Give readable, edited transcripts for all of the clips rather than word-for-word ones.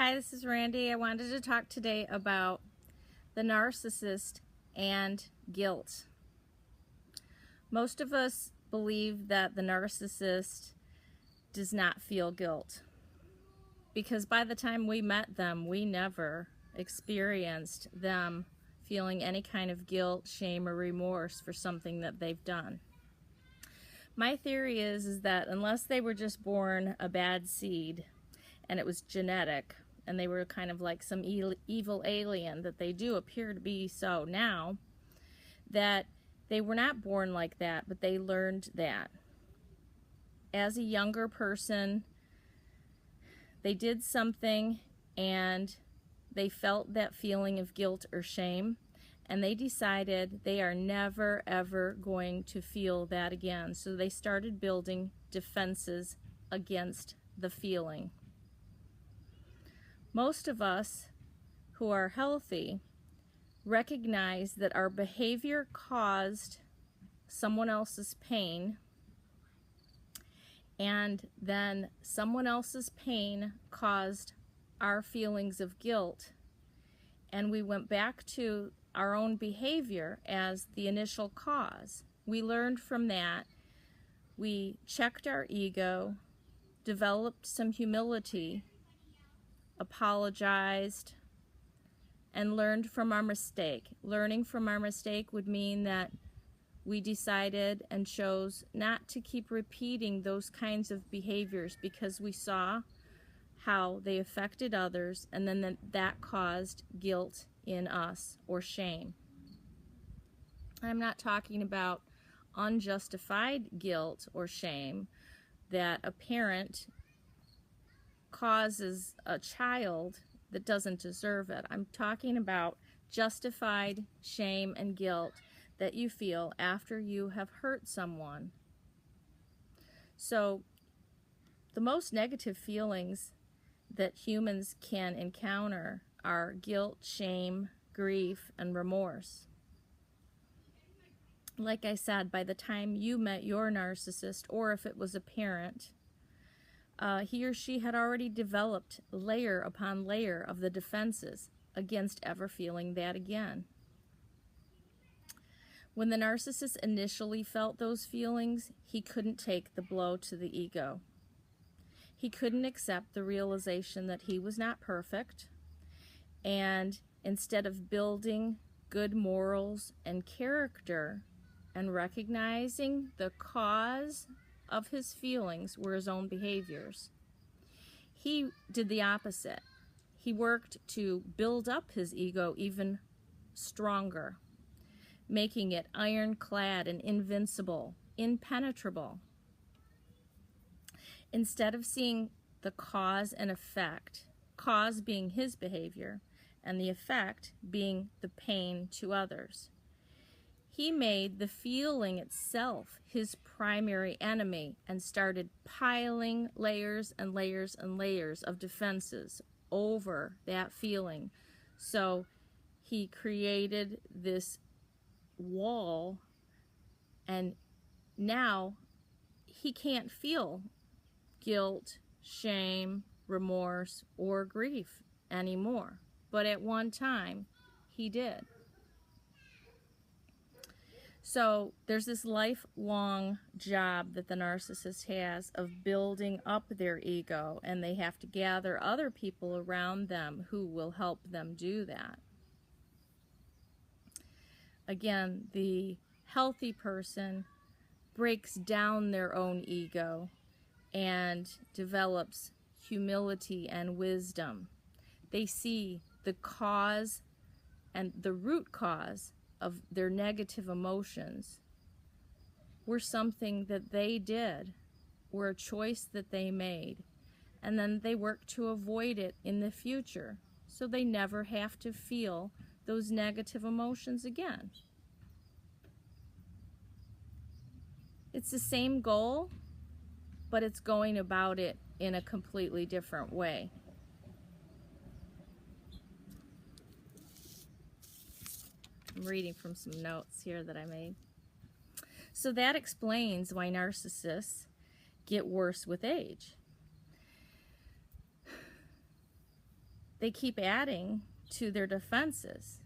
Hi, this is Randy. I wanted to talk today about the narcissist and guilt. Most of us believe that the narcissist does not feel guilt because by the time we met them, we never experienced them feeling any kind of guilt, shame, or remorse for something that they've done. My theory is that unless they were just born a bad seed and it was genetic, and they were kind of like some evil alien, that they do appear to be so now, that they were not born like that, but they learned that. As a younger person, they did something and they felt that feeling of guilt or shame, and they decided they are never ever going to feel that again. So they started building defenses against the feeling. Most of us who are healthy recognize that our behavior caused someone else's pain, and then someone else's pain caused our feelings of guilt, and we went back to our own behavior as the initial cause. We learned from that. We checked our ego, developed some humility, apologized, and learned from our mistake. Learning from our mistake would mean that we decided and chose not to keep repeating those kinds of behaviors because we saw how they affected others, and then that caused guilt in us or shame. I'm not talking about unjustified guilt or shame that a parent causes a child that doesn't deserve it. I'm talking about justified shame and guilt that you feel after you have hurt someone. So the most negative feelings that humans can encounter are guilt, shame, grief, and remorse. Like I said, by the time you met your narcissist, or if it was a parent, he or she had already developed layer upon layer of the defenses against ever feeling that again. When the narcissist initially felt those feelings, he couldn't take the blow to the ego. He couldn't accept the realization that he was not perfect, and instead of building good morals and character and recognizing the cause of his feelings were his own behaviors, he did the opposite. He worked to build up his ego even stronger, making it ironclad and invincible, impenetrable. Instead of seeing the cause and effect, cause being his behavior and the effect being the pain to others, he made the feeling itself his primary enemy and started piling layers and layers and layers of defenses over that feeling. So he created this wall, and now he can't feel guilt, shame, remorse, or grief anymore. But at one time, he did. So there's this lifelong job that the narcissist has of building up their ego, and they have to gather other people around them who will help them do that. Again, the healthy person breaks down their own ego and develops humility and wisdom. They see the cause and the root cause of their negative emotions were something that they did, were a choice that they made, and then they work to avoid it in the future so they never have to feel those negative emotions again. It's the same goal, but it's going about it in a completely different way. I'm reading from some notes here that I made. So that explains why narcissists get worse with age. they keep adding to their defenses.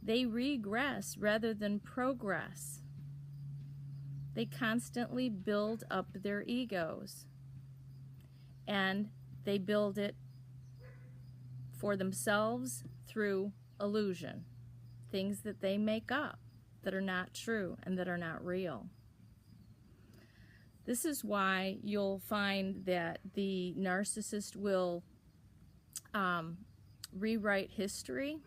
They regress rather than progress. They constantly build up their egos, and they build it for themselves through illusion, things that they make up that are not true and that are not real. This is why you'll find that the narcissist will rewrite history.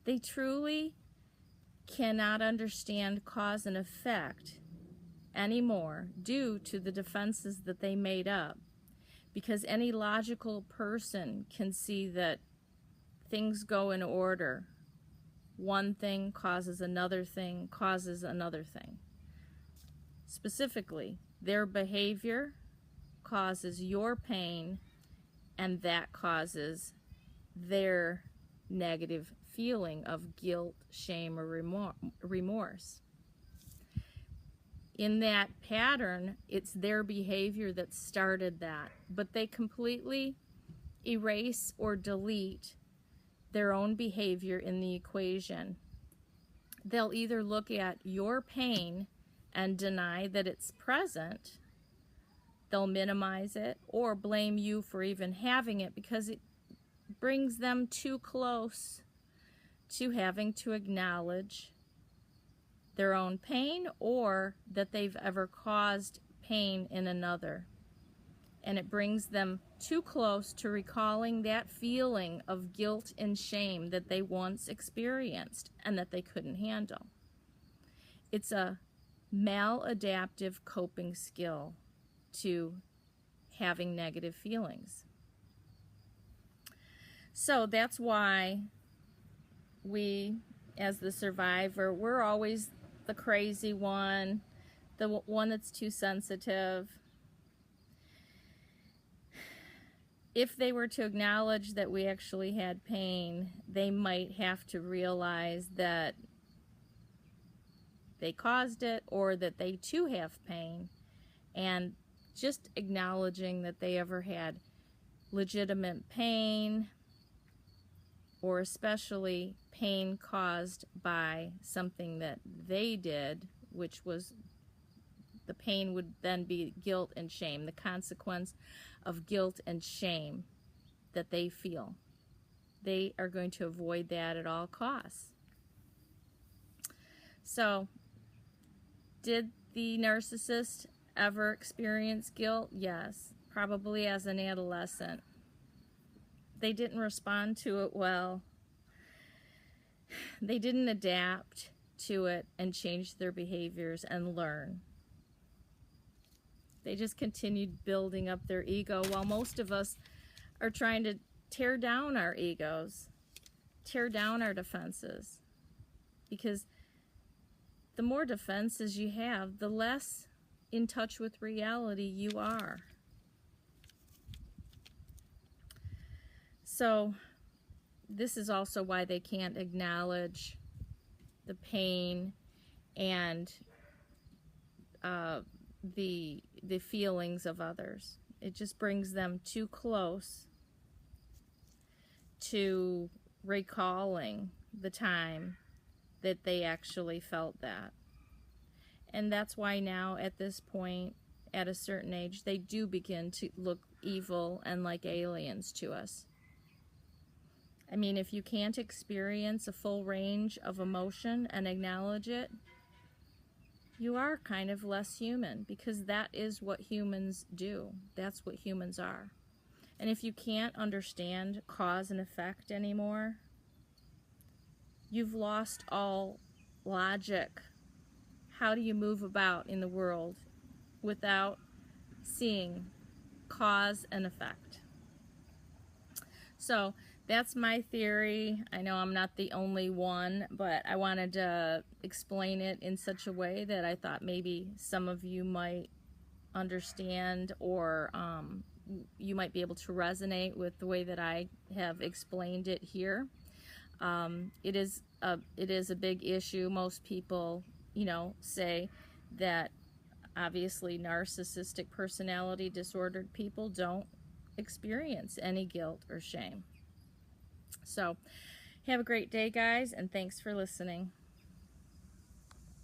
They truly cannot understand cause and effect anymore due to the defenses that they made up, because any logical person can see that things go in order. One thing causes another thing, causes another thing. Specifically, their behavior causes your pain, and that causes their negative feeling of guilt, shame, or remorse. In that pattern, it's their behavior that started that, but they completely erase or delete their own behavior in the equation. They'll either look at your pain and deny that it's present, they'll minimize it, or blame you for even having it because it brings them too close to having to acknowledge their own pain or that they've ever caused pain in another. And it brings them too close to recalling that feeling of guilt and shame that they once experienced and that they couldn't handle. It's a maladaptive coping skill to having negative feelings. So that's why we, as the survivor, we're always the crazy one, the one that's too sensitive. If they were to acknowledge that we actually had pain, they might have to realize that they caused it or that they too have pain. And just acknowledging that they ever had legitimate pain, or especially pain caused by something that they did, which was, the pain would then be guilt and shame, the consequence of guilt and shame that they feel. They are going to avoid that at all costs. So, did the narcissist ever experience guilt? Yes, probably as an adolescent. They didn't respond to it well. They didn't adapt to it and change their behaviors and learn. They just continued building up their ego, while most of us are trying to tear down our egos, tear down our defenses. Because the more defenses you have, the less in touch with reality you are. So this is also why they can't acknowledge the pain and the feelings of others. It just brings them too close to recalling the time that they actually felt that. And that's why now, at this point, at a certain age, they do begin to look evil and like aliens to us. I mean, if you can't experience a full range of emotion and acknowledge it, you are kind of less human, because that is what humans do. That's what humans are. And if you can't understand cause and effect anymore, you've lost all logic. How do you move about in the world without seeing cause and effect? So that's my theory. I know I'm not the only one, but I wanted to explain it in such a way that I thought maybe some of you might understand, or you might be able to resonate with the way that I have explained it here. It is a big issue. Most people, say that obviously narcissistic personality disordered people don't experience any guilt or shame. So, have a great day, guys, and thanks for listening.